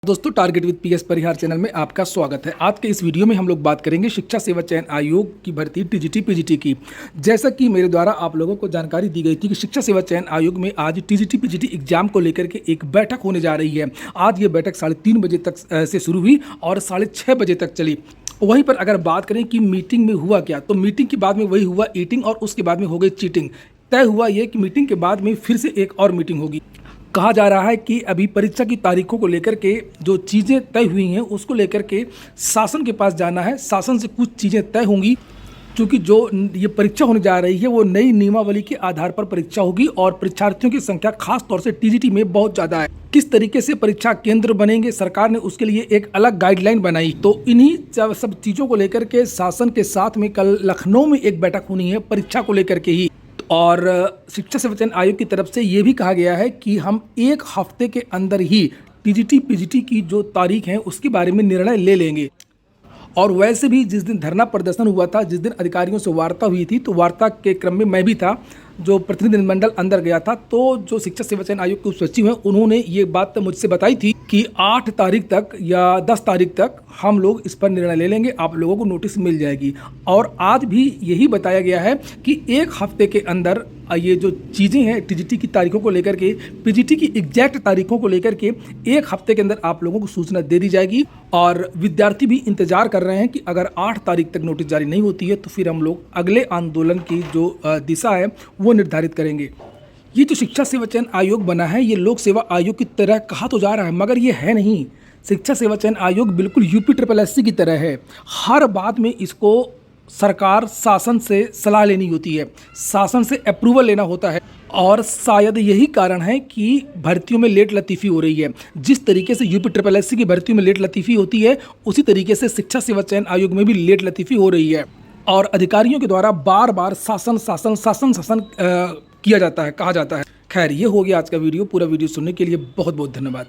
दोस्तों, target with PS Parihar channel में आपका स्वागत है। आज के इस वीडियो में हम लोग बात करेंगे शिक्षा सेवा चयन आयोग की भर्ती टीजीटी पीजीटी की। जैसा कि मेरे द्वारा आप लोगों को जानकारी दी गई थी कि शिक्षा सेवा चयन आयोग में आज टीजीटी पीजीटी एग्जाम को लेकर के एक बैठक होने जा रही है। आज ये बैठक 3:30 बजे तक से शुरू हुई और 6:30 बजे तक चली। वहीं पर अगर बात करें कि मीटिंग में हुआ क्या, तो मीटिंग के बाद में वही हुआ ईटिंग और उसके बाद में हो गई चीटिंग। तय हुआ ये कि मीटिंग के बाद में फिर से एक और मीटिंग होगी। कहा जा रहा है कि अभी परीक्षा की तारीखों को लेकर के जो चीज़ें तय हुई हैं उसको लेकर के शासन के पास जाना है। शासन से कुछ चीज़ें तय होंगी, क्योंकि जो ये परीक्षा होने जा रही है वो नई नियमावली के आधार पर परीक्षा होगी और परीक्षार्थियों की संख्या खास तौर से टीजीटी में बहुत ज़्यादा है। किस तरीके से परीक्षा केंद्र बनेंगे, सरकार ने उसके लिए एक अलग गाइडलाइन बनाई। तो इन्हीं सब चीज़ों को लेकर के शासन के साथ में कल लखनऊ में एक बैठक होनी है परीक्षा को लेकर के ही। और शिक्षा सेवा चयन आयोग की तरफ से ये भी कहा गया है कि हम 1 हफ्ते के अंदर ही टीजीटी पीजीटी की जो तारीख है उसके बारे में निर्णय ले लेंगे। और वैसे भी जिस दिन धरना प्रदर्शन हुआ था, जिस दिन अधिकारियों से वार्ता हुई थी, तो वार्ता के क्रम में मैं भी था, जो प्रतिनिधिमंडल अंदर गया था। तो जो शिक्षा सेवा चयन आयोग के सचिव हैं उन्होंने ये बात मुझसे बताई थी कि 8 तारीख तक या 10 तारीख तक हम लोग इस पर निर्णय ले लेंगे, आप लोगों को नोटिस मिल जाएगी। और आज भी यही बताया गया है कि 1 हफ्ते के अंदर ये जो चीज़ें हैं टीजीटी की तारीखों को लेकर के, पीजीटी की एग्जैक्ट तारीखों को लेकर के 1 हफ्ते के अंदर आप लोगों को सूचना दे दी जाएगी। और विद्यार्थी भी इंतजार कर रहे हैं कि अगर 8 तारीख तक नोटिस जारी नहीं होती है तो फिर हम लोग अगले आंदोलन की जो दिशा है वो निर्धारित करेंगे। ये जो शिक्षा सेवा चयन आयोग बना है ये लोक सेवा आयोग की तरह कहा तो जा रहा है, मगर ये है नहीं। शिक्षा सेवा चयन आयोग बिल्कुल यूपी की तरह है। हर बात में इसको सरकार शासन से सलाह लेनी होती है, शासन से अप्रूवल लेना होता है। और शायद यही कारण है कि भर्तियों में लेट लतीफ़ी हो रही है। जिस तरीके से यूपी की भर्तियों में लेट लतीफ़ी होती है, उसी तरीके से शिक्षा सेवा चयन आयोग में भी लेट लतीफ़ी हो रही है। और अधिकारियों के द्वारा बार बार शासन किया जाता है, कहा जाता है। खैर, ये हो गया आज का वीडियो। पूरा वीडियो सुनने के लिए बहुत बहुत धन्यवाद।